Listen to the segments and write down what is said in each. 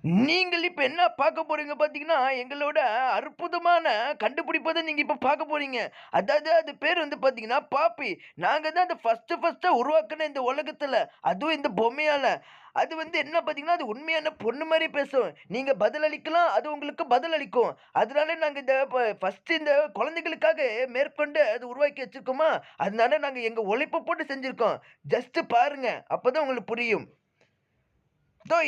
நீங்கள் இப்ப என்ன பார்க்க போறீங்க பார்த்தீங்கன்னா, எங்களோட அற்புதமான கண்டுபிடிப்ப தான் நீங்க இப்ப பார்க்க போறீங்க. அதாவது அது பேர் வந்து பார்த்தீங்கன்னா, பாப்பி. நாங்க தான் அத ஃபர்ஸ்ட்டா உருவாக்குன இந்த உலகத்துல. அதுவும் இந்த பொம்மையால. அது வந்து என்ன பார்த்தீங்கன்னா, அது உண்மையான பொண்ணு மாரி பேசும். நீங்க பதில் அளிக்கலாம், அது உங்களுக்கு பதில் அளிக்கும். அதனால நாங்க இந்த ஃபர்ஸ்ட்டு இந்த குழந்தைகளுக்காக மேற்கொண்டு அது உருவாக்கி வச்சிருக்கோமா, அதனால நாங்க எங்க உழைப்ப போட்டு செஞ்சிருக்கோம். ஜஸ்ட் பாருங்க. அப்பதான் உங்களுக்கு புரியும்.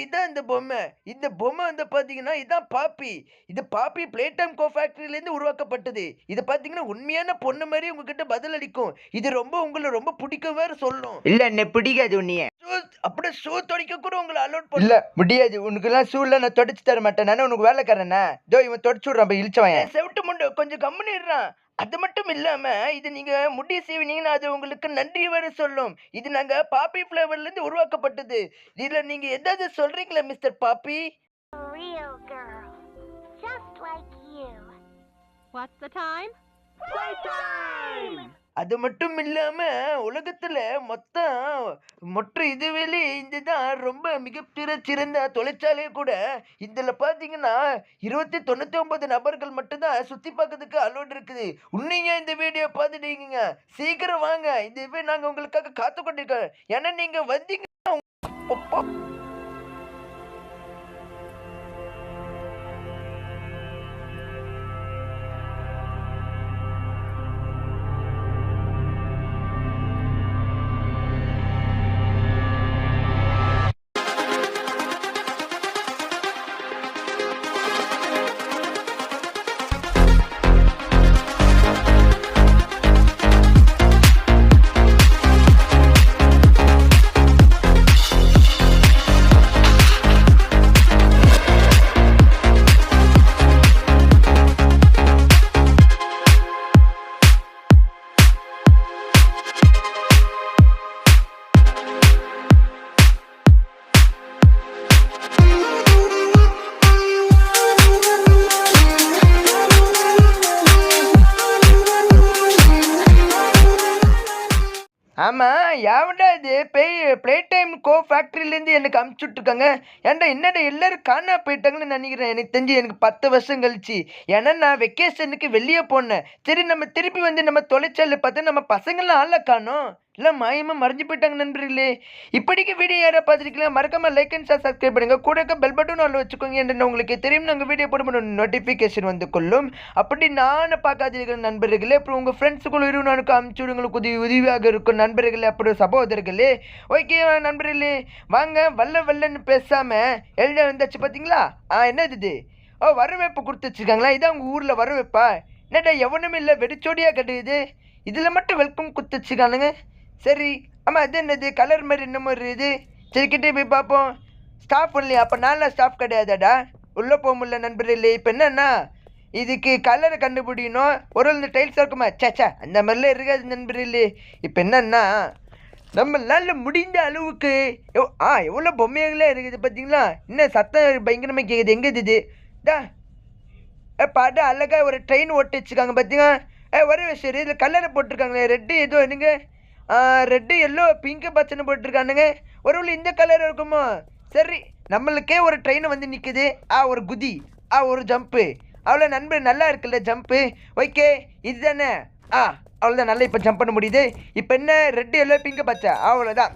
இதான் இந்த பொம்மை. இந்த பொம்மை வந்து பார்த்தீங்கன்னா, இதான் பாப்பி. இது பாப்பி பிளே டைம் கோ ஃபேக்டரிலேருந்து உருவாக்கப்பட்டது. இது பார்த்தீங்கன்னா, உண்மையான பொண்ணு மாரி உங்ககிட்ட பதில் அளிக்கும். இது ரொம்ப உங்கள ரொம்ப பிடிக்கும் வேற சொல்லும். இல்ல என்ன பிடிக்காது உன்னைய. ஷூ அப்படியே ஷூ தொடைக்க கூட உங்கள அலோட் பண்ண இல்ல முடியாது. உனக்கெல்லாம் ஷூலாம் நான் தொடச்சு தர மாட்டேன். நானே உனக்கு வேலைக்காரனா? இவன் தொடச்சு விடுறான் போய் இளிச்சவன். செவிட்டு முண்டு கொஞ்சம் கம்முனு இருறான். அது மட்டும் இல்லாம, இது நீங்க முடி சீவினீங்கன்னா, அது உங்களுக்கு நன்றி வேற சொல்லும். இது நாங்க பாப்பி ஃப்ளேவர்லேருந்து உருவாக்கப்பட்டது. இதுல நீங்க ஏதாவது சொல்றீங்களா mister poppy? Real girl, just like you. What's the time? Playtime! அது மட்டும் இல்லாம, உலகத்துல மொத்த இதுவிலே இதுதான் ரொம்ப சிறந்த தொழிற்சாலையே கூட. இதுல பார்த்தீங்கன்னா, 99 நபர்கள் மட்டும் தான் சுத்தி பார்க்கறதுக்கு அலோட் இருக்குது. உன்னையும் இந்த வீடியோ பார்த்துட்டீங்கங்க. சீக்கிரம் வாங்க. இதுவே நாங்க உங்களுக்காக காத்துக் கொண்டிருக்கோம். ஏன்னா நீங்க வந்தீங்கன்னா ஆமா, எவன்டா இது பிளே டைம் கோ ஃபேக்டரியிலேருந்து எனக்கு அமுச்சு விட்டுருக்காங்க. ஏன்டா என்னடா எல்லாரும் காணா போயிட்டாங்கன்னு நினைக்கிறேன். எனக்கு தெரிஞ்சு எனக்கு 10 வருஷம் கழிச்சு. ஏன்னா நான் வெக்கேஷனுக்கு வெளியே போனேன். சரி நம்ம திருப்பி வந்து நம்ம தொலைச்சாலை பார்த்தா நம்ம பசங்களாம் ஆள காணோம். எல்லாம் மாயமாக மறைஞ்சு போயிட்டாங்க நண்பர்களே. இப்படிக்கு வீடியோ யாராவது பார்த்துருக்கலாம் மறக்காம லைக் அண்ட் ஷேர் சப்ஸ்கிரைப் பண்ணுங்க. கூட இருக்க பெல் பட்டன் ஆல் வச்சுக்கோங்க. என்று உங்களுக்கு தெரியும் நாங்கள் வீடியோ போட நோட்டிஃபிகேஷன் வந்து கொள்ளும். அப்படி நான் பார்க்காதிருக்கிற நண்பர்களே, அப்புறம் உங்கள் ஃப்ரெண்ட்ஸுக்குள்ள இருவனுக்கு அமுச்சு விடுங்களுக்கு உதவியாக இருக்கும் நண்பர்களே, அப்புறம் சகோதரர்களே. ஓகே நண்பர்களே, வாங்க வல்லன்னு பேசாமல் எழுத வந்தாச்சு பார்த்தீங்களா? என்னது இது? வரவேற்பு கொடுத்து வச்சுருக்காங்களா? இதான் உங்கள் ஊரில் வரவேற்பா? என்னடா எவனுமே இல்லை, வெடிச்சோடியாக கட்டுது. இதில் மட்டும் வெல்கம் கொடுத்து வச்சுக்கானுங்க. சரி, ஆமாம் அது என்னது கலர் மாதிரி என்னமோ இருக்குது. சரி கிட்டே போய் பார்ப்போம். ஸ்டாஃப் இல்லையா? அப்போ நான்லாம் ஸ்டாஃப் கிடையாதாடா. உள்ளே போக முடியல நண்பர்களே. இப்போ என்னன்னா இதுக்கு கலரை கண்டுபிடிக்கணும். ஒரு இந்த டைல்ஸ் இருக்குமா? சேச்சா அந்த மாதிரிலாம் இருக்காது நண்பர்களே. இப்போ என்னன்னா நம்மளால முடிந்த அளவுக்கு எவ்வளோ பொம்மைகளே இருக்குது பார்த்தீங்களா? இன்னும் சத்தம் பயங்கரமாக கேட்குது. எங்கே இது? பாட்டு அழகாக ஒரு ட்ரெயின் ஓட்டி வச்சுருக்காங்க பார்த்தீங்களா? ஒரு விஷயம் இதில் கலரை போட்டிருக்காங்களே, ரெட்டு ஏதோ என்னங்க ரெட்டு எல்லோ பிங்க்கு பச்சனை போட்டிருக்கானுங்க. ஒரு இந்த கலர் இருக்குமோ? சரி, நம்மளுக்கே ஒரு ட்ரெயின் வந்து நிற்குது. ஒரு குதி, ஒரு ஜம்ப்பு. அவ்வளோ நண்பர் நல்லா இருக்குல்ல ஜம்ப்பு? ஓகே இது தானே? அவ்வளோதான், நல்லா இப்போ ஜம்ப் பண்ண முடியுது. இப்போ என்ன ரெட்டு எல்லோ பிங்க்கு பச்சை, அவ்வளோதான்.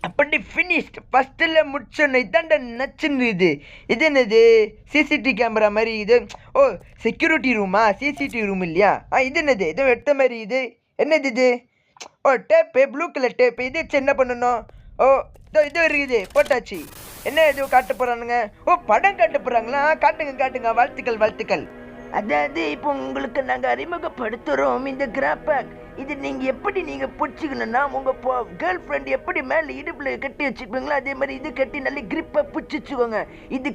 அப்படி ஃபினிஷ்ட். ஃபஸ்ட்டில் முடிச்சோன்னு இதாண்ட நச்சுன்னு இது என்னது? சிசிடிவி கேமரா மாதிரி இது. செக்யூரிட்டி ரூமா? சிசிடிவி ரூம் இல்லையா? இது என்னது? இது எடுத்த மாதிரி இது என்னது இது? Tape, blue colour tape. இது வச்சு என்ன பண்ணணும்? இது இருக்குது, போட்டாச்சு. என்ன இது காட்ட போகிறானுங்க? படம் காட்ட போகிறாங்களா? காட்டுங்க. வாழ்த்துக்கள். அதாவது இப்போ உங்களுக்கு நாங்கள் அறிமுகப்படுத்துகிறோம் இந்த கிராபேக். இது நீங்கள் எப்படி நீங்கள் பிடிச்சிக்கணும்னா, உங்கள் கேர்ள் ஃப்ரெண்ட் எப்படி மேலே இடுப்பில் கட்டி வச்சுப்பீங்களோ அதே மாதிரி இது கட்டி நல்லா கிரிப்பாக பிடிச்சிச்சுக்கோங்க. இது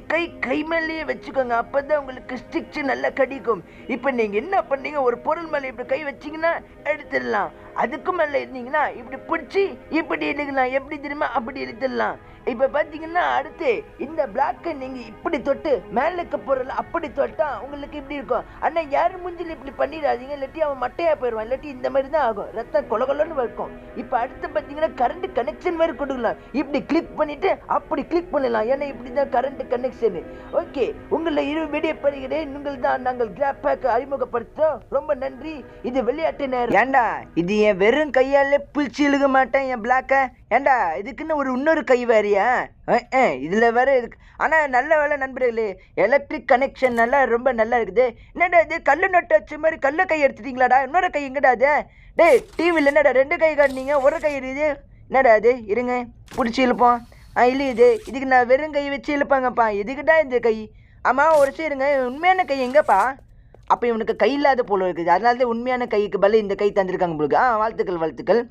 கை மேலேயே வச்சுக்கோங்க. அப்போ தான் உங்களுக்கு ஸ்டிச்சு நல்லா கடிக்கும். இப்போ நீங்கள் என்ன பண்ணீங்க, ஒரு பொருள் மேலே இப்படி கை வச்சிங்கன்னா எடுத்துடலாம். அதுக்கு மேலே இருந்தீங்கன்னா இப்படி பிடிச்சி இப்படி இழுக்கலாம். எப்படி தெரியுமா? அப்படி இழுத்துடலாம். இப்போ பார்த்தீங்கன்னா அடுத்து இந்த பிளாக்கை நீங்கள் இப்படி தொட்டு மேலே இருக்க பொருள் அப்படி தொட்டா உங்களுக்கு இப்படி இருக்கும். ஆனால் யார் மூஞ்சில் இப்படி பண்ணிடாதீங்க, இல்லாட்டி அவன் மட்டையாக போயிடுவான், இல்லாட்டி இந்த மாதிரி தான் ஆகும், ரத்தம் கொலகொலன்னு இருக்கும். இப்போ அடுத்து பார்த்தீங்கன்னா கரண்ட் கனெக்ஷன் மாதிரி கொடுக்கலாம். இப்படி கிளிக் பண்ணிட்டு அப்படி கிளிக் பண்ணலாம், ஏன்னா இப்படி தான் கரண்ட் கனெக்ஷன். ஓகே, உங்களை இரு விடைப்படுகிறேன். நீங்கள் தான் நாங்கள் கிராப் பேக் அறிமுகப்படுத்துகிறோம். ரொம்ப நன்றி. இது விளையாட்டு நேரம். ஏண்டா இது என் வெறும் கையால் பிடிச்சி இழுக மாட்டேன் என் பிளாக்கை. ஏண்டா இதுக்குன்னு இன்னொரு கை வேறியா? இதுல வேற இருக்கு. ஆனா நல்ல வேலை நண்பர்களே, எலக்ட்ரிக் கனெக்ஷன் நல்லா ரொம்ப நல்லா இருக்குது. என்னடா இது கல்லு நட்டு வச்ச மாதிரி கல்ல கை எடுத்துட்டீங்களாடா? இன்னொரு கை எங்கடா அது? டேய் டிவியில் என்னடா 2 கை காட்டினீங்க, ஒரு கை இருக்குது. என்னடா அது? இருங்க பிடிச்சி இழுப்போம். இல்லை இதுக்கு நான் வெறும் கை வச்சு இழுப்பாங்கப்பா. எதுக்குடா இந்த கை? ஆமாம் ஒரு இருங்க, உண்மையான கை எங்கப்பா? அப்போ இவனுக்கு கை இல்லாத போல இருக்குது, அதனால தான் உண்மையான கைக்கு பதில் இந்த கை தந்திருக்காங்க உங்களுக்கு. வாழ்த்துக்கள்.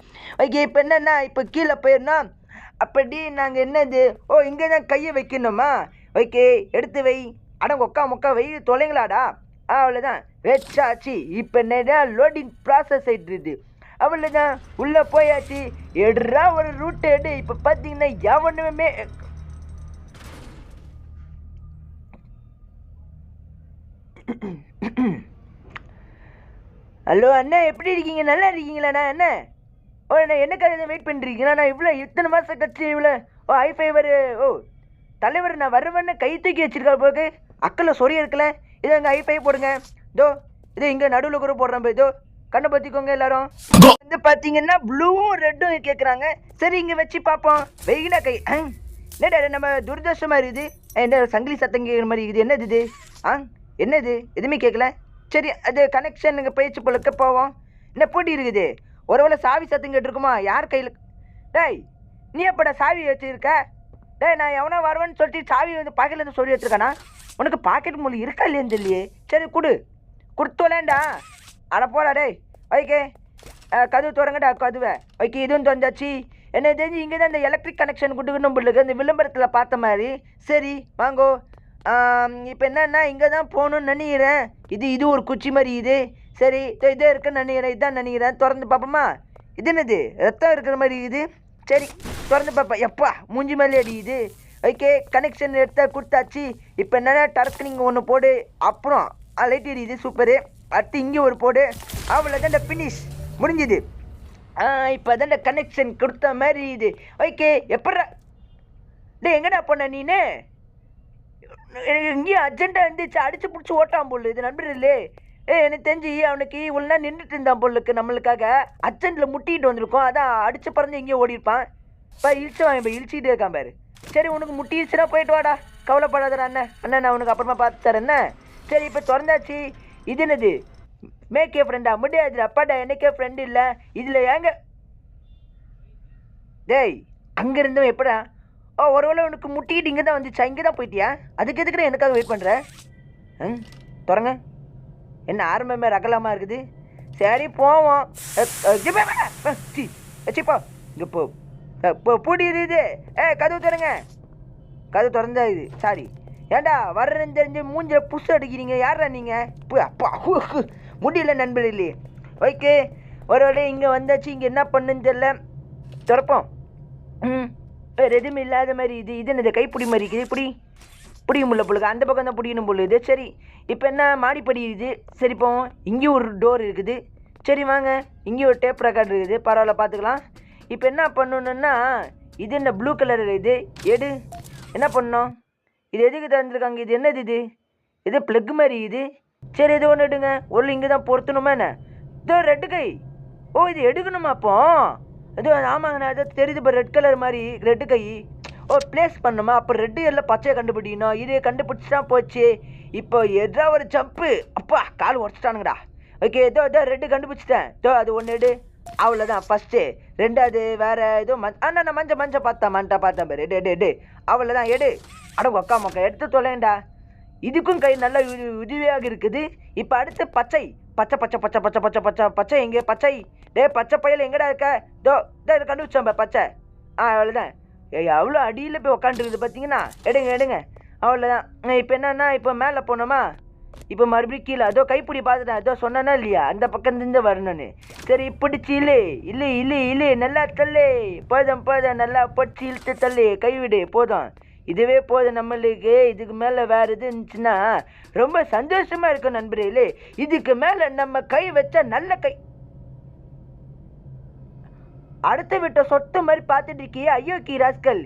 ஓகே, இப்போ என்னன்னா இப்போ கீழே போயிடணும். அப்படி நாங்கள் என்னது, இங்கே தான் கையை வைக்கணுமா? ஓகே எடுத்து வை. அட மொக்கா வை, தொலைங்களாடா. அவ்வளோதான் வச்சாச்சு. இப்போ என்னடா லோடிங் ப்ராசஸ் ஆகிட்டுருது. அவ்வளோதான் உள்ளே போயாச்சு. எடுறா ஒரு ரூட் எடு. இப்போ பார்த்தீங்கன்னா எவனுமே ஹலோ அண்ணா, எப்படி இருக்கீங்க? நல்லா இருக்கீங்களாண்ணா? அண்ணா அண்ணா என்னக்காக வெயிட் பண்ணுறீங்களா? நான் இத்தனை மாதம் கழிச்சு ஐஃபைவர் தலைவர் நான் வருவேன்னு கை தூக்கி வச்சிருக்கா போக்கு. அக்கில் சொரிய இருக்கல. இதோ இங்கே ஐஃபை போடுங்க. இது இங்கே நடுவில் கூட போடுறேன். இதோ கண்ணை பற்றிக்கோங்க எல்லாரும். வந்து பார்த்தீங்கன்னா ப்ளூவும் ரெட்டும் கேட்குறாங்க. சரி இங்கே வச்சு பார்ப்போம். வெயிலா கை என்னடா நம்ம துர்தர்ஷமாக இருக்குது. என்ன சங்கிலி சத்தம் கேட்குற மாதிரி இருக்குது. என்னது இது? என்னது? எதுவுமே கேட்கல. சரி அது கனெக்ஷனுங்க பயிற்சி பொழுக்க போவோம். என்ன போட்டி இருக்குது? ஒருவேளை சாவி சத்தம் கேட்டிருக்குமா? யார் கையில்? டேய் நீ எப்படா சாவி வச்சுருக்க? டேய் நான் எவனோ வருவேன்னு சொல்லிட்டு சாவி வந்து பாக்கெட்லேருந்து சொல்லி வச்சுருக்கானா? உனக்கு பாக்கெட் மொழி இருக்கா இல்லையான்னு தெரியலையே. சரி கொடுத்தோலேண்டா. அட போடா டேய். ஓகே கதவு திறங்கடா கதுவை. ஓகே இதுவும் திறந்தாச்சு. என்ன தெரிஞ்சு இங்கே தான் இந்த எலக்ட்ரிக் கனெக்ஷன் கொடுக்கணும் பிள்ளைக்கு இந்த விளம்பரத்தில் பார்த்த மாதிரி. சரி வாங்கோ. இப்போ என்னன்னா இங்கே தான் போகணுன்னு நினைக்கிறேன். இது ஒரு குச்சி மாதிரி இது. சரி இதே இருக்குன்னு நினைக்கிறேன். இதான் நினைக்கிறேன். திறந்து பார்ப்போமா? இது என்னது? ரத்தம் இருக்கிற மாதிரி இது. சரி திறந்து பார்ப்பேன். எப்பா மூஞ்சி மேலே அடிக்குது. ஓகே கனெக்ஷன் எடுத்தா கொடுத்தாச்சு. இப்போ என்னென்னா டர்க்கு நீங்கள் ஒன்று போடு. அப்புறம் லைட் எரியுது. சூப்பரு. அடுத்து இங்கே ஒரு போடு. அவ்வளோதான் இந்த ஃபினிஷ் முடிஞ்சுது. இப்போ தான் இந்த கனெக்ஷன் கொடுத்த மாதிரி இது. ஓகே எப்பட்றா டே எங்கடா போன நீனு? இங்கேயும் அர்ஜென்ட்டாக இருந்துச்சு. அடிச்சு பிடிச்சி ஓட்டான் போல் இது நண்பர்களே. எனக்கு தெரிஞ்சு அவனுக்கு இவ்வளோ நேரம் நின்றுட்டு இருந்தான் பொருளுக்கு நம்மளுக்காக. அர்ஜென்ட்டில் முட்டிகிட்டு வந்திருக்கோம். அதான் அடிச்சு பறந்து எங்கேயும் ஓடிருப்பான். இப்போ இழிச்சுவான். இப்போ இழிச்சிக்கிட்டே இருக்கான் பாரு. சரி உனக்கு முட்டிடுச்சுன்னா போயிட்டு வாடா, கவலைப்படாதடா அண்ணன் நான் உனக்கு அப்புறமா பார்த்து தரேன் என்ன. சரி இப்போ திறந்தாச்சு. இது என்னது? மேக்கே ஃப்ரெண்டா? முடியாது அப்பாடா, எனக்கே ஃப்ரெண்டு இல்லை இதில். ஏங்க டேய் அங்கே இருந்தவன் எப்படா? ஒருவேளை உனக்கு முட்டிக்கிட்டு இங்கே தான் வந்துச்சா? இங்கே தான் போயிட்டியா? அதுக்கு எதுக்குற எனக்காக வெயிட் பண்ணுறேன்? திறங்க. என்ன ஆரம்பமே ரகலமாக இருக்குது. சரி போவோம். வச்சுப்போ இங்கே பூடிது. கதவு திறங்க. கதவு திறந்தா இது. சாரி ஏண்டா வர்றேன்னு தெரிஞ்சு மூஞ்சில் புஷ் அடிக்கிறீங்க. யாரா நீங்கள்? அப்பா முடியல நண்பர் இல்லையே. ஓகே ஒருவேளை இங்கே வந்தாச்சு. இங்கே என்ன பண்ணுன்னு தெரியல. திறப்போம். எதுவுமே இல்லாத மாதிரி இது. இது என்னது? கைப்பிடி மாதிரி இருக்குது. பிடிக்க முடியல பொழுது. அந்த பக்கம் தான் பிடிக்கணும் பொழுது. சரி இப்போ என்ன மாடிப்படி இருக்குது. சரி போவோம். இங்கேயும் ஒரு டோர் இருக்குது. சரி வாங்க. இங்கேயும் ஒரு டேப் ரெக்கார்டு இருக்குது. பரவாயில்ல பார்த்துக்கலாம். இப்போ என்ன பண்ணணுன்னா இது என்ன ப்ளூ கலர் இது எடு. என்ன பண்ணணும்? இது எதுக்கு தந்துருக்காங்க? இது என்னது? இது ப்ளக் மாதிரி இது. சரி இது ஒன்று எடுங்க. ஒரு இங்கே தான் பொருத்தணுமா என்ன? இதோ ரெட்டு கை. இது எடுக்கணுமா அப்போ? இது ஆமாங்கண்ணா. அது தெரியுது இப்போ ரெட் கலர் மாதிரி ரெட்டு கை. ப்ளேஸ் பண்ணுமா? அப்போ ரெட்டு எல்லாம் பச்சையை கண்டுபிடிக்கணும். இது கண்டுபிடிச்சிட்டா போச்சு. இப்போ எதா ஒரு ஜம்ப்பு. அப்பா கால் உடச்சிட்டானுங்கடா. ஓகே இதோ ரெட்டு கண்டுபிடிச்சிட்டேன். அது ஒன்று எடு. அவ்வளோதான் ஃபஸ்ட்டு. ரெண்டாவது வேறு ஏதோ நான் மஞ்சள் பார்த்தேன் பாரு. எடு அவ்வளோதான் எடு. அட மொக்கா எடுத்து தொலைண்டா. இதுக்கும் கை நல்லா உதவியாக இருக்குது. இப்போ அடுத்து பச்சை எங்கே? பச்சை பையில எங்கடா இருக்க? கண்டுபிடிச்சோம் பச்சை. அவ்வளோதான். எவ்வளோ அடியில் போய் உக்காந்துருக்குது பார்த்தீங்கன்னா. எடுங்க. அவ்வளோதான். இப்போ என்னன்னா இப்போ மேலே போனோமா? இப்போ மறுபடியும் கீழே அதோ கைப்பிடி பார்த்துட்டேன், அதோ சொன்னா இல்லையா அந்த பக்கம் இருந்து வரணும்னு. சரி பிடிச்சி இல்லை நல்லா தள்ளு, போதும் நல்லா பிடிச்சி இழுத்து தள்ளு, கைவிடு, போதும். இதுவே போதும் நம்மளுக்கு. இதுக்கு மேலே வேறு எது இருந்துச்சுன்னா ரொம்ப சந்தோஷமா இருக்கும் நண்பர்களே. இதுக்கு மேலே நம்ம கை வச்சா நல்ல கை. அடுத்த விட்ட சொத்து மாதிரி பார்த்துட்டு இருக்கியே, ஐயோ கீ ராஸ்கல்,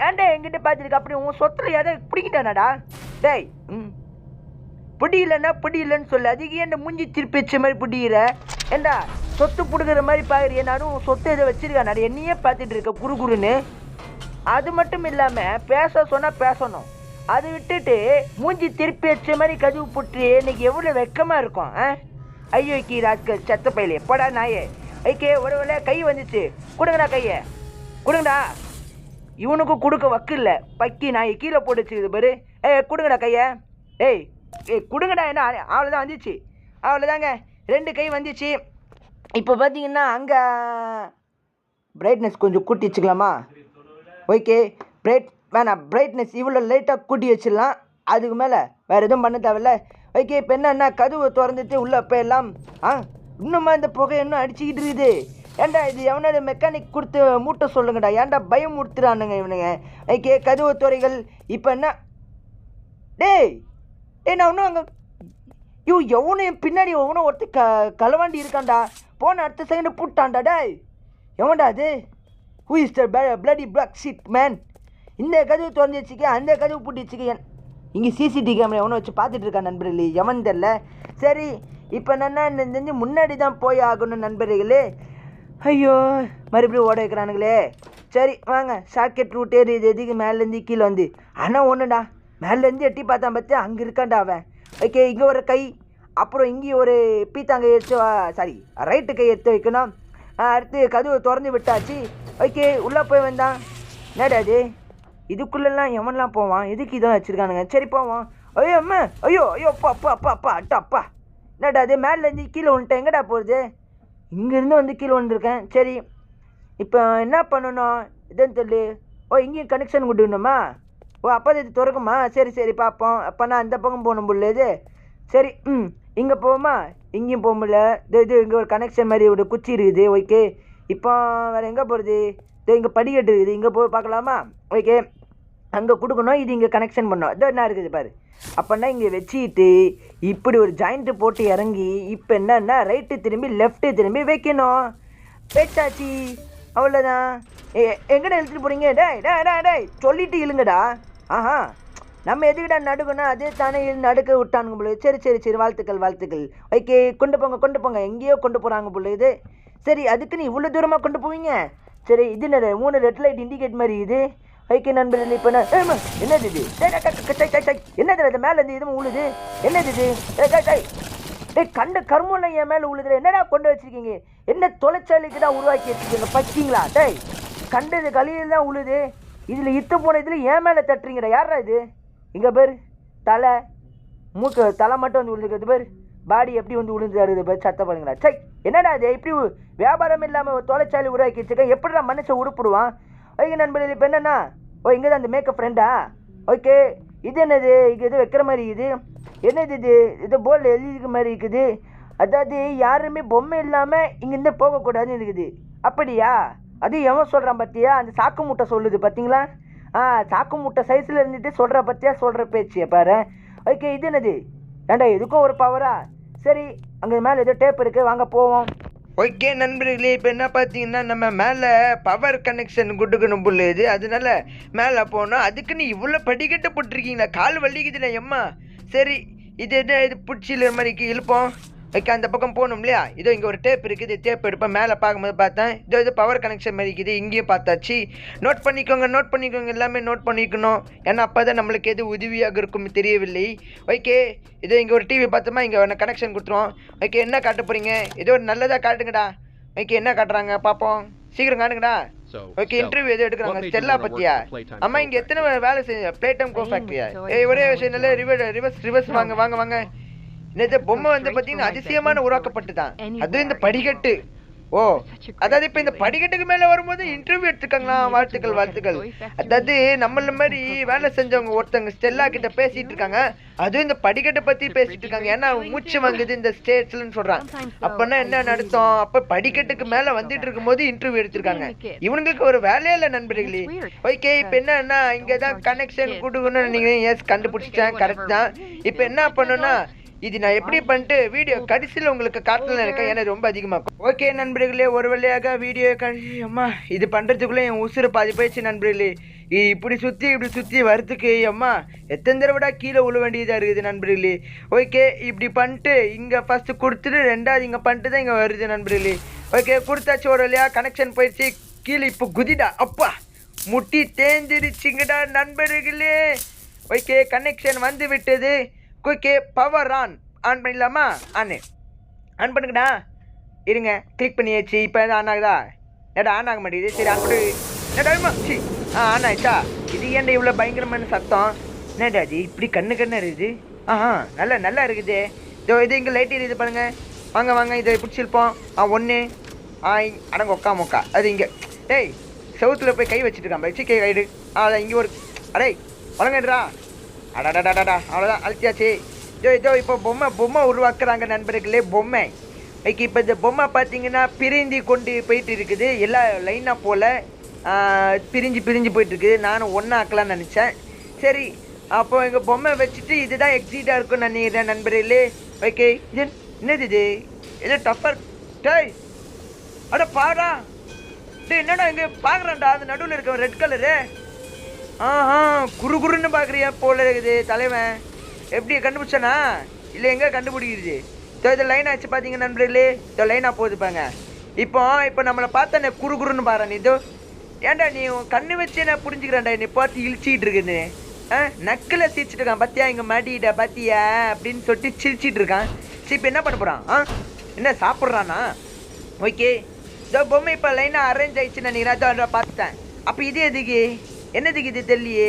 ஏன்டா என்கிட்ட பார்த்துருக்க? அப்படி உன் சொத்துல எதை பிடிக்கிட்டானாடா? டேய் பிடியிலன்னு சொல்லு, அதுக்கு ஏன் மூஞ்சி திருப்பி வச்ச மாதிரி பிடிக்கிற? ஏண்டா சொத்து பிடுக்கிற மாதிரி பார்க்குறிய? நானும் சொத்து எதை வச்சிருக்கானாடா, என்னையே பார்த்துட்டு இருக்க குறுகுறுன்னு. அது மட்டும் இல்லாமல் பேச சொன்னால் பேசணும், அதை விட்டுட்டு மூஞ்சி திருப்பி வச்ச மாதிரி கதவு போட்டு இன்னைக்கு எவ்வளோ வெக்கமாக இருக்கும். ஐயோ கீ ராஸ்கல், செத்த பையிலே, போடா நாயே. ஐக்கே ஒரு வேளை கை வந்துச்சு, கொடுங்கடா கையை, கொடுங்கடா. இவனுக்கும் கொடுக்க வக்கு இல்லை, பக்கி நாயை கீழே போட்டு வச்சுக்குது பாரு. கொடுங்கடா கையை. ஏய் கொடுங்கடா. என்ன அவ்வளோதான் வந்துச்சு, அவ்வளோதாங்க, 2 கை வந்துச்சு. இப்போ பார்த்தீங்கன்னா அங்கே பிரைட்னஸ் கொஞ்சம் கூட்டி வச்சுக்கலாமா? ஓகே, பிரைட்னஸ் இவ்வளோ லைட்டாக கூட்டி வச்சிடலாம், அதுக்கு மேலே வேறு எதுவும் பண்ண தேவையில்ல. ஓகே, இப்போ என்னன்னா கதவை திறந்துட்டு உள்ளே போயிடலாம். இன்னுமா இந்த புகை இன்னும் அடிச்சுக்கிட்டு இருக்குது? ஏன்டா இது எவனாவது மெக்கானிக் கொடுத்து மூட்டை சொல்லுங்கடா, ஏன்டா பயம் கொடுத்துறானுங்க இவனுங்க. ஓகே, கதவு துறைகள். இப்போ என்ன? டேய் நான் இன்னும் அங்கே எவனும் என் பின்னாடி எவனும் ஒருத்தர் களவாண்டி இருக்கான்டா, போன அடுத்த செகண்ட் போட்டான்டா. டேய் எவன்டா அது? Who is the bloody black shit man? இந்த கதவு திறந்து வச்சுக்க, அந்த கதவு பூட்டி வச்சுக்க. இங்கே சிசிடிவி கேமரா எவனை வச்சு பார்த்துட்டு இருக்கான் நண்பர்களே, எவன் தெரில. சரி இப்போ என்னென்னா இந்த முன்னாடி தான் போய் ஆகணும் நண்பர்களே. ஐயோ மறுபடியும் ஓட வைக்கிறானுங்களே. சரி வாங்க, ஷார்ட்கட் ரூட் ஏறி இது எதுக்கு மேலேருந்து கீழே வந்து. ஆனால் ஒன்றுடா, மேலேருந்து எட்டி பார்த்தான் பார்த்து அங்கே இருக்கான்டா அவன். ஓகே, இங்கே ஒரு கை, அப்புறம் இங்கேயும் ஒரு பீத்தாங்க ரைட்டு கை எடுத்து வைக்கணும். அடுத்து கதவு திறந்து விட்டாச்சு. ஓகே, உள்ளே போய் வந்தான். என்னடா அது? இதுக்குள்ளெல்லாம் எவன்லாம் போவான்? எதுக்கு இதான் வச்சுருக்கானுங்க? சரி போவான். ஐயோ அம்மா, ஐயோ அப்பா அட்டா. என்னடா அது? மேலேருந்து கீழே வந்துட்டேன், எங்கடா போகிறது? இங்கேருந்து வந்து கீழே வந்துருக்கேன். சரி இப்போ என்ன பண்ணணும் இதுன்னு சொல்லு. இங்கேயும் கனெக்ஷன் கொடுக்கணுமா? அப்போ இது திறக்குமா? சரி பார்ப்போம். அப்போ நான் அந்த பக்கம் போகணும் போல இது. சரி இங்கே போவோமா? இங்கேயும் போக முடியல. இது இங்கே ஒரு கனெக்ஷன் மாதிரி ஒரு குச்சி இருக்குது. ஓகே, இப்போ வேறு எங்கே போகிறது? இங்கே படிக்கட்டு இருக்குது, இங்கே போய் பார்க்கலாமா? ஓகே, அங்கே கொடுக்கணும், இது இங்கே கனெக்ஷன் பண்ணோம். இதோ என்ன இருக்குது பாரு. அப்போன்னா இங்கே வச்சுக்கிட்டு இப்படி ஒரு ஜாயிண்ட்டு போட்டு இறங்கி இப்போ என்னன்னா ரைட்டு திரும்பி லெஃப்ட்டு திரும்பி வைக்கணும். வச்சாச்சு, அவ்வளோதான். எங்கடா இழுத்துட்டு போகிறீங்க? டேய் சொல்லிட்டு இழுங்கடா. நம்ம எதுக்கிட்ட நடுக்கணும், அதே தானே நடுக்க விட்டானுங்க போல. சரி வாழ்த்துக்கள். ஓகே, கொண்டு போங்க. எங்கேயோ கொண்டு போகிறாங்க போல இது. சரி அதுக்குன்னு இவ்வளோ தூரமாக கொண்டு போவீங்க? சரி இது என்ன 3 ரெட் லைட் இண்டிகேட் மாதிரி இது. ஓகே நண்பர்கள், இப்போ என்னது இது? என்னது அது மேலேருந்து இதுவும் உழுது? என்னது இது? கண்ட கர்மம்லாம் என் மேலே உழுதுல, என்னடா கொண்டு வச்சிருக்கீங்க? என்ன தொலைச்சாலைக்கு தான் உருவாக்கி வச்சுருக்கீங்க பச்சிங்களா? கண்டது கலியில் தான் உழுது, இதில் இத்து போன இதில் ஏன் மேலே தட்டுறீங்கடா? யாரா இது? இங்கே பேர் தலை மூக்கு தலை மட்டும் வந்து விழுந்துக்கிறது பேர், பாடி எப்படி வந்து விழுந்துருது பேர், சத்த பாருங்களா. என்னடா இது? இப்படி வியாபாரம் இல்லாமல் தொலைச்சாலை உருவாக்கி வச்சுருக்கேன், எப்படிடா மனுஷன் உருப்பிடுவான்? ஓகே நண்பர்கள், இப்போ என்னன்னா இங்கே தான் அந்த மேக்கப் ஃப்ரெண்டா? ஓகே, இது என்னது? இது எது வைக்கிற மாதிரி இது? என்னது இது போர்டில் எழுதிக்க மாதிரி இருக்குது. அதாவது யாருமே பொம்மை இல்லாமல் இங்கேருந்து போகக்கூடாதுன்னு இருக்குது. அப்படியா? அது எவன் சொல்கிறான் பார்த்தியா? அந்த சாக்கு மூட்டை சொல்லுது பார்த்தீங்களா? சாக்கு மூட்டை சைஸில் இருந்துட்டு சொல்கிற பார்த்தியா, சொல்கிற பேச்சு பாரு. ஓகே, இது என்னது? ஏண்டா எதுக்கும் ஒரு பவரா? சரி அங்கே மேலே ஏதோ டேப் இருக்குது, வாங்க போவோம். ஓகே நண்பர்களே, இப்போ என்ன பார்த்தீங்கன்னா நம்ம மேலே பவர் கனெக்ஷன் கொடுக்கணும் புள்ளுது, அதனால மேலே போனோம். அதுக்குன்னு இவ்வளோ படிக்கட்டு போட்டிருக்கீங்களா? கால் வலிக்குதுல எம்மா. சரி இது என்ன இது பிடிச்சில மாதிரிக்கு இழுப்போம். ஓகே, அந்த பக்கம் போகணும் இல்லையா? இதோ இங்கே ஒரு டேப் இருக்குது, டேப் எடுப்பேன். மேலே பார்க்கும்போது பார்த்தேன், இது பவர் கனெக்ஷன் மாதிரி இருக்குது. இங்கேயும் பார்த்தாச்சு. நோட் பண்ணிக்கோங்க, எல்லாமே நோட் பண்ணிக்கணும். ஏன்னா அப்போ தான் நம்மளுக்கு எது உதவியாக இருக்கும் தெரியவில்லை. ஓகே, இதோ இங்கே ஒரு டிவி பார்த்தோமா, இங்கே ஒன்று கனெக்ஷன் கொடுத்துருவோம். ஓகே, என்ன காட்ட போகிறீங்க? ஏதோ ஒரு நல்லதாக காட்டுங்கடா. ஓகே, என்ன காட்டுறாங்க பார்ப்போம், சீக்கிரம் காட்டுங்கடா. ஓகே, இன்டர்வியூ எதுவும் எடுக்கிறாங்க, ஸ்டெல்லா பற்றியா? அம்மா இங்கே எத்தனை வேலை செஞ்ச பிளே டைம் கோ ஃபேக்ட்ரியா? ஒரே விஷயம் நல்ல ரிவர்ஸ் வாங்க. இந்த பொம்மை வந்து பார்த்தீங்கன்னா அதிசயமான உருவாக்கப்பட்டு தான், அதுவும் இந்த படிக்கட்டு ஓ அதாவது இப்போ இந்த படிக்கட்டுக்கு மேலே வரும்போது இன்டர்வியூ எடுத்துக்காங்களா? வாழ்த்துக்கள். அதாவது நம்மள மாதிரி வேலை செஞ்சவங்க ஒருத்தவங்க ஸ்டெல்லா கிட்ட பேசிட்டு இருக்காங்க. அதுவும் இந்த படிக்கட்டை பத்தி பேசிட்டு இருக்காங்க. ஏன்னா மூச்சு வாங்குது இந்த ஸ்டேஜ்லன்னு சொல்றாங்க. அப்பன்னா என்ன நடத்தும்? அப்ப படிக்கட்டுக்கு மேல வந்துட்டு இருக்கும்போது இன்டர்வியூ எடுத்திருக்காங்க. இவனுங்களுக்கு ஒரு வேலையே இல்லை நண்பர்களே. ஓகே, இப்போ என்னன்னா இங்கதான் கனெக்ஷன் கொடுக்கணும்னு நீங்க எஸ் கண்டுபிடிச்சிட்டேன், கரெக்ட் தான். இப்போ என்ன பண்ணணும்னா இது நான் எப்படி பண்ணிட்டு வீடியோ கடைசியில் உங்களுக்கு காட்டல இருக்கேன், ஏன்னா ரொம்ப அதிகமாக. ஓகே நண்பர்களே, ஒரு வழியாக வீடியோ கடைசி அம்மா இது பண்ணுறதுக்குள்ளே என் உசுறு பாதி போயிடுச்சு நண்பர்களே. இப்படி சுற்றி வரத்துக்கு அம்மா எத்தனை தடவைடா கீழே விழ வேண்டியதாக இருக்குது நண்பர்களே. ஓகே, இப்படி பண்ணிட்டு இங்கே ஃபஸ்ட்டு கொடுத்துட்டு ரெண்டாவது இங்கே பண்ணிட்டு தான் இங்கே வருது நண்பர்களே. ஓகே, கொடுத்தாச்சு, ஒரு வழியாக கனெக்ஷன் போயிடுச்சு. கீழே இப்போ குதிடா, அப்பா முட்டி தேஞ்சிருச்சுங்கடா நண்பர்களே. ஓகே, கனெக்ஷன் வந்து விட்டது. ஓகே, பவர் ஆன் பண்ணிடலாமா? ஆன் பண்ணுங்கடா. இருங்க, கிளிக் பண்ணியாச்சு. இப்போ எதாவது ஆன் ஆகுதா? ஏடா ஆன் ஆக மாட்டேங்குது. சரி ஆன் பண்ணி ஏடா சி ஆன் ஆயிடுச்சா? இது ஏன்டா இவ்வளோ பயங்கரமான சத்தம்? என்னடா அது இப்படி கண்ணு இருக்குது? நல்லா இருக்குது. இதோ இது இங்கே லைட் இருக்குது பாருங்க. வாங்க இதை பிடிச்சிருப்போம். 1 அடங்க மொக்கா அது இங்கே. டேய் செவுத்துல போய் கை வச்சுட்டு இருக்கான். வச்சு கை கைடு. அதான் இங்கே ஒரு அடே வழங்கடா. அடாடாடாடா, அவ்வளோதான், அழுத்தியாச்சு. இதோ இப்போ பொம்மை உருவாக்குறாங்க நண்பர்களே. பொம்மை ஓகே, இப்போ இந்த பொம்மை பார்த்தீங்கன்னா பிரிஞ்சு கொண்டு போயிட்டு இருக்குது. எல்லா லைனாக போல் பிரிஞ்சு போயிட்டு இருக்குது. நானும் ஒன்றா ஆக்கலாம்னு நினச்சேன். சரி, அப்போ எங்கள் பொம்மை வச்சுட்டு இதுதான் எக்ஸிட்டாக இருக்கும்னு நினைக்கிறேன் நண்பர்களே. ஓகே, இது என்னது இது டஃபர்? டேய் அட பாடா, டேய் என்னடா இங்கே பார்க்குறேன்டா, அந்த நடுவில் இருக்க ரெட் கலரு. குறுன்னு பார்க்குறியா போல இருக்குது தலைவன். எப்படி கண்டுபிடிச்சானா? இல்லை எங்கே கண்டுபிடிக்கிறது? இதை லைன் ஆச்சு பார்த்தீங்க நண்பர்களே. இதோ லைனாக போகுதுப்பாங்க. இப்போ நம்மளை பார்த்தா குறுன்னு பாரு. நீ இதோ ஏன்டா நீ கண்ணு வச்சு நான் புரிஞ்சுக்கிறேன்டா. என்னை பார்த்து இழிச்சிட்டு இருக்குன்னு நக்கில் சிரிச்சிட்டு இருக்கான். பார்த்தியா இங்கே மாட்டிக்கிட்ட பார்த்தியா அப்படின்னு சொல்லிட்டு சிரிச்சிட்டு இருக்கான். சரி, இப்போ என்ன பண்ண போகிறான்? என்ன சாப்பிட்றானா? ஓகே, இதோ பொம்மை இப்போ லைனாக அரேஞ்ச் ஆயிடுச்சுன்னு நினைக்கிறேன். அதோ பார்த்துட்டேன். அப்போ இது எதுக்கு என்னதுக்கு இது தெரியலையே?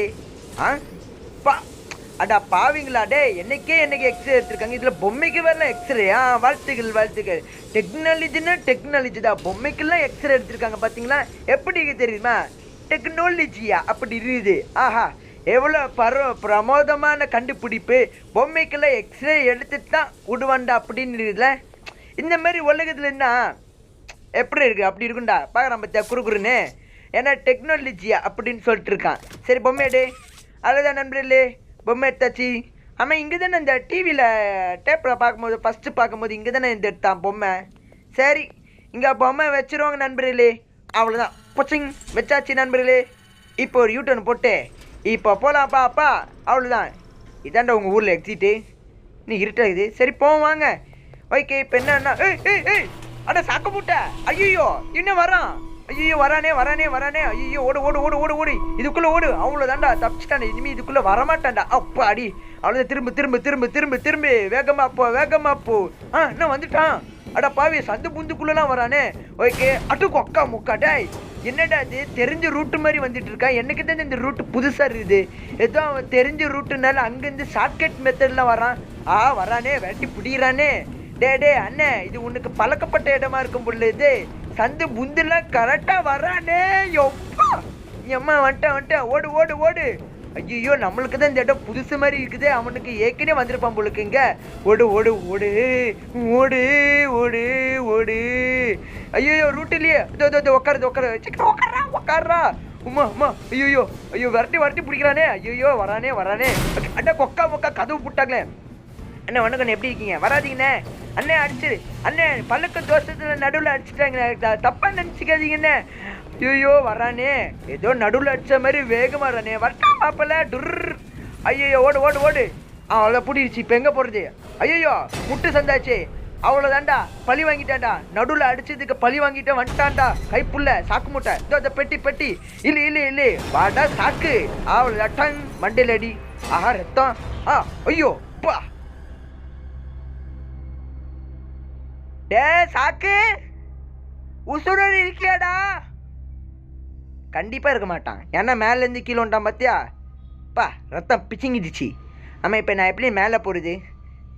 அடா பாவிங்களா, டே என்னைக்கு எக்ஸ்ரே எடுத்திருக்காங்க. இதில் பொம்மைக்கு வரல எக்ஸ்ரே. வாழ்த்துக்கள். டெக்னாலஜி தான். பொம்மைக்கெல்லாம் எக்ஸ்ரே எடுத்திருக்காங்க பார்த்தீங்களா? எப்படி தெரியுமா? டெக்னாலஜியா அப்படி இருக்குது. எவ்வளோ பிரமோதமான கண்டுபிடிப்பு. பொம்மைக்கெல்லாம் எக்ஸ்ரே எடுத்துட்டு தான் விடுவாண்டா அப்படின்னு இருக்குதுல. இந்த மாதிரி உலகத்துல என்ன எப்படி இருக்கு? அப்படி இருக்குண்டா பார்க்குறான் பார்த்தியா குறுன்னு. ஏன்னா டெக்னாலஜியா அப்படின்னு சொல்லிட்டு இருக்கான். சரி, பொம்மை எடு. அவ்வளோதான் நண்பர்களே, பொம்மை எடுத்தாச்சு. ஆமாம், இங்கே தானே இந்த டிவியில் டேப்பில் ஃபஸ்ட்டு பார்க்கும்போது இங்கே தானே இந்த எடுத்தான் பொம்மை. சரி, இங்கே பொம்மை வச்சுருவாங்க நண்பர்களே. அவ்வளோதான், பொச்சிங் வச்சாச்சு நண்பர்களே. இப்போ ஒரு யூட்டர்ன் போட்டு இப்போ போகலாம்ப்பா. அப்பா அவ்வளோதான். இதாண்டா உங்கள் ஊரில் எக்ஸிட்டு. நீ இருட்டாகுது. சரி போவாங்க. ஓகே, இப்போ என்னன்னா ஏய் அட சாக்க மூட்டை. ஐயோ இன்னும் வரான். ஐயோ வரானே. ஐயோ ஓடு இதுக்குள்ள ஓடு. அவ்வளோதாண்டா, தப்பிச்சிட்டானே. இனிமே இதுக்குள்ள வரமாட்டான்டா. அப்பா அடி. அவ்வளோதான். திரும்ப வேகமா போ. என்ன வந்துட்டான்? அட பாவி, சந்து புந்துக்குள்ளலாம் வரானே. ஓகே, கொக்கா முக்கா. டேய் என்னடா இது தெரிஞ்ச ரூட்டு மாதிரி வந்துட்டு இருக்கா? எனக்கு தான் இந்த ரூட்டு புதுசாக இருக்குது. ஏதோ அவன் தெரிஞ்ச ரூட்டுனால அங்கேருந்து ஷார்ட்கட் மெத்தட்லாம் வரான். வரானே, விரட்டி பிடிக்கிறானே. டே அண்ணே, இது உனக்கு பழக்கப்பட்ட இடமா இருக்கும் பொருள். இது சந்து புந்துலாம் கரெக்டாக வரானே. எப்பா அம்மா வந்துட்டான். ஓடு. ஐயோ, நம்மளுக்கு தான் இந்த இடம் புதுசு மாதிரி இருக்குது. அவனுக்கு ஏற்கனவே வந்திருப்பான் பொழுக்கு. இங்கே ஓடு. ஐயோ ரூட்டிலேயே உட்காரு. சீக்கிரம் உட்காரா. உமா. ஐயோ விரட்டி பிடிக்கிறானே. ஐயோ வரானே. அண்ணா கொக்கா கதவு போட்டாங்களே. அண்ணே வணக்கம், எப்படி இருக்கீங்க? வராதிங்கண்ணே. அண்ணே அடிச்சிரு. அண்ணே பல்லுக்கு தோசத்தில் நடுவில் அடிச்சுட்டாங்க. தப்பாக நினச்சிக்காதீங்கண்ணே. ஐயோ வரானே. ஏதோ நடுவில் அடித்த மாதிரி வேகமாக வரானே. வரட்டா மாப்பிள்ள. ஐயோ ஓடு. அவ்வளோ பிடிச்சி. இப்போ எங்கே போகிறது? ஐயோ முட்டு சந்தாச்சு. அவ்வளோதாண்டா, பழி வாங்கிட்டான்டா. நடுவில் அடிச்சதுக்கு பழி வாங்கிட்டு வந்துட்டான்டா. கைப்புள்ள சாக்கு மூட்டை. இதோ இந்த பெட்டி. இல்லை வாடா சாக்கு. அவ்வளோ டங் மண்டையில் அடி. ரத்தம். ஐயோ பா. டே சாக்கு, உசுரோடு இருக்கியாடா? கண்டிப்பாக இருக்க மாட்டான். ஏன்னா மேலேருந்து கீழே வந்துட்டான் பார்த்தியா? ரத்தம் பிச்சுங்கிடுச்சு. ஆமாம், இப்போ நான் எப்படி மேலே போகிறது?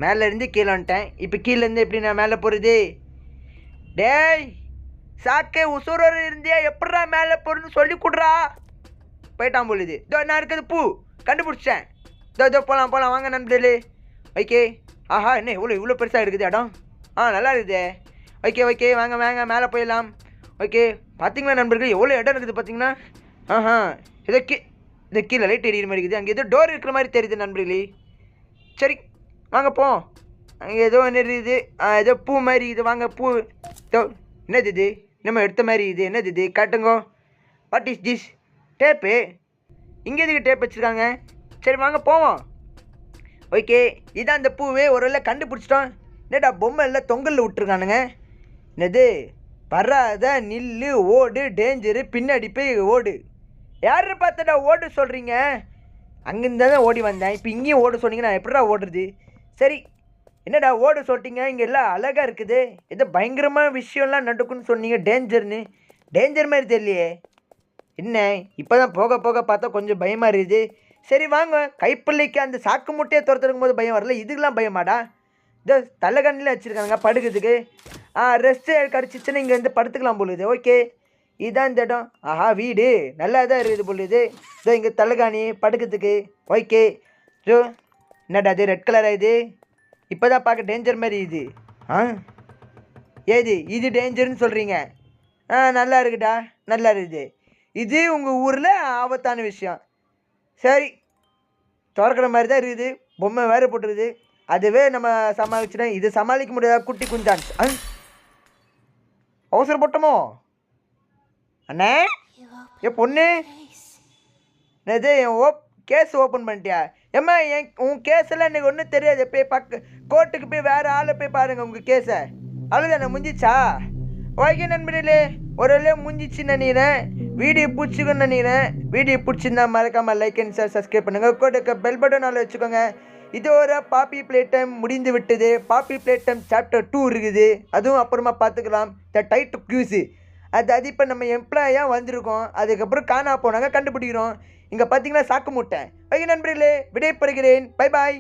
மேலேருந்து கீழே வந்துட்டேன். இப்போ கீழேருந்து எப்படி நான் மேலே போகிறது? டேய் சாக்கே உசுரோடு இருந்தியா எப்படா மேலே போறன்னு சொல்லி கொடுறா. போயிட்டான் பொழுது. இதோ நான் இருக்குது பூ கண்டுபிடிச்சேன். இதோ போகலாம் வாங்க நண்பர்களே. ஓகே. ஆஹா என்ன இவ்வளோ பெருசாக இருக்குது இடம். நல்லா இருக்குது. ஓகே வாங்க மேலே போயிடலாம். ஓகே பார்த்தீங்களா நண்பர்கள் எவ்வளோ இடம் இருக்குது பார்த்தீங்கன்னா. இதை கீழே லைட் எரியிற மாதிரி இருக்குது. அங்கே ஏதோ டோர் இருக்கிற மாதிரி தெரியுது நண்பர்களே. சரி வாங்க போ. அங்கே ஏதோ ஒன்று இருக்குது. ஏதோ பூ மாதிரி இது. வாங்க பூ. என்னது இது நம்ம எடுத்த மாதிரி இது என்னது இது காட்டுங்கோ. What is this? டேப்பு. இங்கே எதுக்கு டேப் வச்சுருக்காங்க? சரி வாங்க போவோம். ஓகே இதான் அந்த பூவே ஒரு வேளை கண்டுபிடிச்சிட்டோம். என்னடா பொம்மை எல்லாம் தொங்கலில் விட்டுருக்கானுங்க. என்னது வராத நில்லு ஓடு டேஞ்சரு பின்னாடி போய் ஓடு. யாரை பார்த்தடா ஓடு சொல்கிறீங்க? அங்கேருந்து தான் ஓடி வந்தேன். இப்போ இங்கேயும் ஓட சொன்னீங்க, நான் எப்படிடா ஓடுறது? சரி என்னடா ஓட சொல்லிட்டீங்க. இங்கே எல்லாம் அழகாக இருக்குது. ஏதோ பயங்கரமான விஷயம்லாம் நடக்குன்னு சொன்னீங்க. டேஞ்சர் மாதிரி தெரியலையே. என்ன இப்போ தான் போக பார்த்தா கொஞ்சம் பயமாக இருக்குது. சரி வாங்க. கைப்பிள்ளைக்கு அந்த சாக்கு முட்டையை துரத்துருக்கும் போது பயம் வரல, இதுக்கெலாம் பயமாடா? இதோ தலைகண்ணில் வச்சுருக்காங்க படுக்கிறதுக்கு. ரெஸ்ட்டு கிடச்சிச்சுன்னா இங்கே வந்து படுத்துக்கலாம் பொழுது. ஓகே இதுதான் இந்த இடம். ஆஹா வீடு நல்லா தான் இருக்குது பொழுது. இதோ இங்கே தலைகாணி படுக்கிறதுக்கு. ஓகே ஸோ என்னடா அது ரெட் கலராக இது? இப்போ தான் பார்க்க டேஞ்சர் மாதிரி இது. ஏது இது டேஞ்சர்னு சொல்கிறீங்க? நல்லா இருக்குடா நல்லா இருக்குது. இது உங்கள் ஊரில் ஆபத்தான விஷயம். சரி திறக்கிற மாதிரி தான் இருக்குது. பொம்மை வேறு போட்டுருது. அதுவே நம்ம சமாளிச்சிட்டோம். இது சமாளிக்க முடியாத குட்டி குஞ்சான். அவசரப்பட்டோமோ அண்ணே? பொண்ணு என்னது என் கேஸ் ஓப்பன் பண்ணிட்டியா? ஏம்மா உன் கேஸெல்லாம் எனக்கு ஒன்றும் தெரியாது. போய் கோர்ட்டுக்கு போய் வேறு ஆளை போய் பாருங்கள் உங்கள் கேஸை. அவ்வளோதானே முடிஞ்சிச்சா? ஓகே நண்பர்களே ஒரு வேலையை முடிஞ்சிச்சுன்னு நினைக்கிறேன். வீடியோ பிடிச்சிக்கணும்னு நினைக்கிறேன். வீடியோ பிடிச்சிருந்தா மறக்காமல் லைக் அண்ட் ஷேர் சப்ஸ்கிரைப் பண்ணுங்கள். கூட பெல் பட்டன் நாள் வச்சுக்கோங்க. இதோட பாப்பி பிளே டைம் முடிந்து விட்டது. பாப்பி பிளே டைம் சாப்டர் 2 இருக்குது. அதுவும் அப்புறமா பார்த்துக்கலாம். த டைட் க்யூஸு அது இப்போ நம்ம எம்ப்ளாயாக வந்திருக்கோம். அதுக்கப்புறம் காணா போனாங்க கண்டுபிடிக்கிறோம். இங்கே பார்த்தீங்கன்னா சாக்கு முட்டை. ஓகே நண்பர்களே விடைபெறுகிறேன். Bye bye.